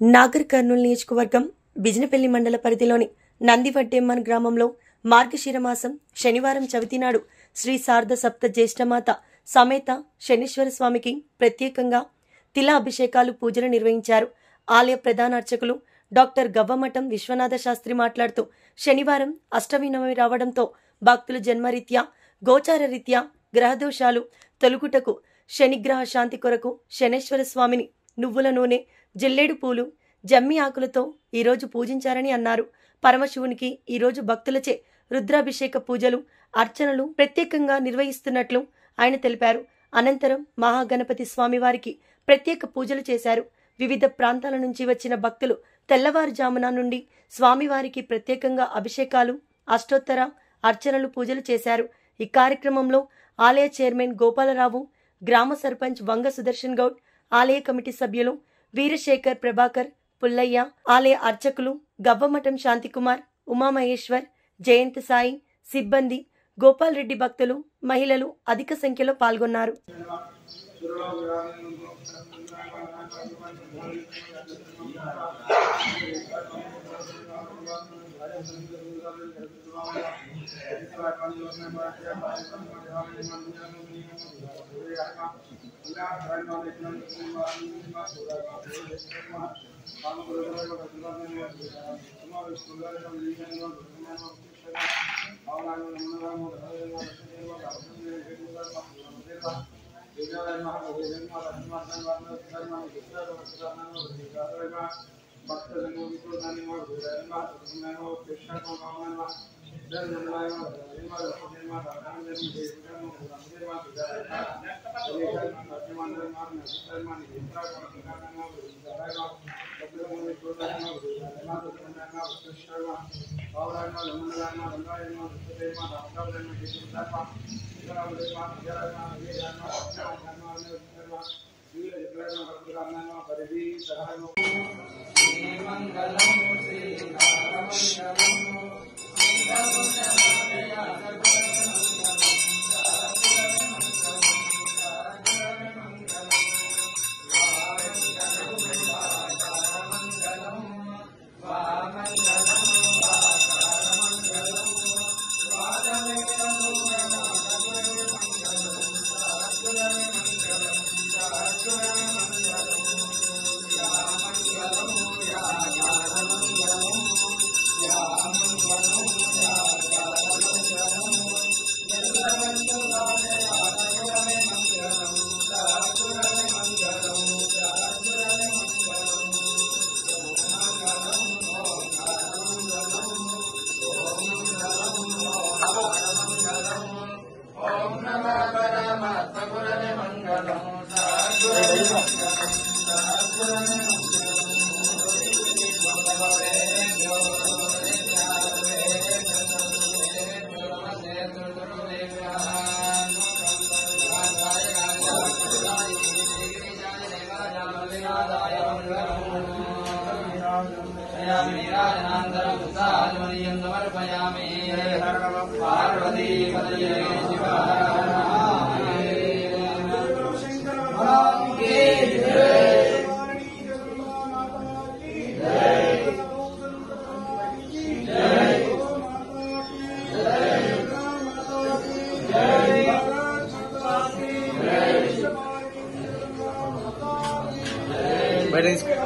నాగర్ కర్నూలు నియోజకవర్గం బిజినపల్లి మండల పరిధిలోని నందివడ్డెమ్మన్ గ్రామంలో మార్గశిర మాసం శనివారం చవితి నాడు శ్రీ శారద సప్త జ్యేష్ఠమాత సమేత శనీశ్వర స్వామికి ప్రత్యేకంగా తిల అభిషేకాలు పూజలు నిర్వహించారు. ఆలయ ప్రధాన అర్చకులు డాక్టర్ గవ్వమఠం విశ్వనాథ శాస్త్రి మాట్లాడుతూ శనివారం అష్టమి రావడంతో భక్తులు జన్మరీత్యా గోచార రీత్యా గ్రహదోషాలు తొలుగుటకు శనిగ్రహ శాంతి కొరకు శనేశ్వర స్వామిని నువ్వుల నూనె, జిల్లేడు పూలు, జమ్మి ఆకులతో ఈరోజు పూజించారని అన్నారు. పరమశివునికి ఈరోజు భక్తులచే రుద్రాభిషేక పూజలు, అర్చనలు ప్రత్యేకంగా నిర్వహిస్తున్నట్లు ఆయన తెలిపారు. అనంతరం మహాగణపతి స్వామివారికి ప్రత్యేక పూజలు చేశారు. వివిధ ప్రాంతాల నుంచి వచ్చిన భక్తులు తెల్లవారుజామున నుండి స్వామివారికి ప్రత్యేకంగా అభిషేకాలు, అష్టోత్తర అర్చనలు, పూజలు చేశారు. ఈ కార్యక్రమంలో ఆలయ చైర్మన్ గోపాలరావు, గ్రామ సర్పంచ్ వంగ సుదర్శన్ గౌడ్, ఆలయ కమిటీ సభ్యులు వీరశేఖర్, ప్రభాకర్, పుల్లయ్య, ఆలయ అర్చకులు గవ్వమఠం శాంతికుమార్, ఉమామహేశ్వర్, జయంత్ సాయి, సిబ్బంది, గోపాల్ రెడ్డి, భక్తులు, మహిళలు అధిక సంఖ్యలో పాల్గొన్నారు.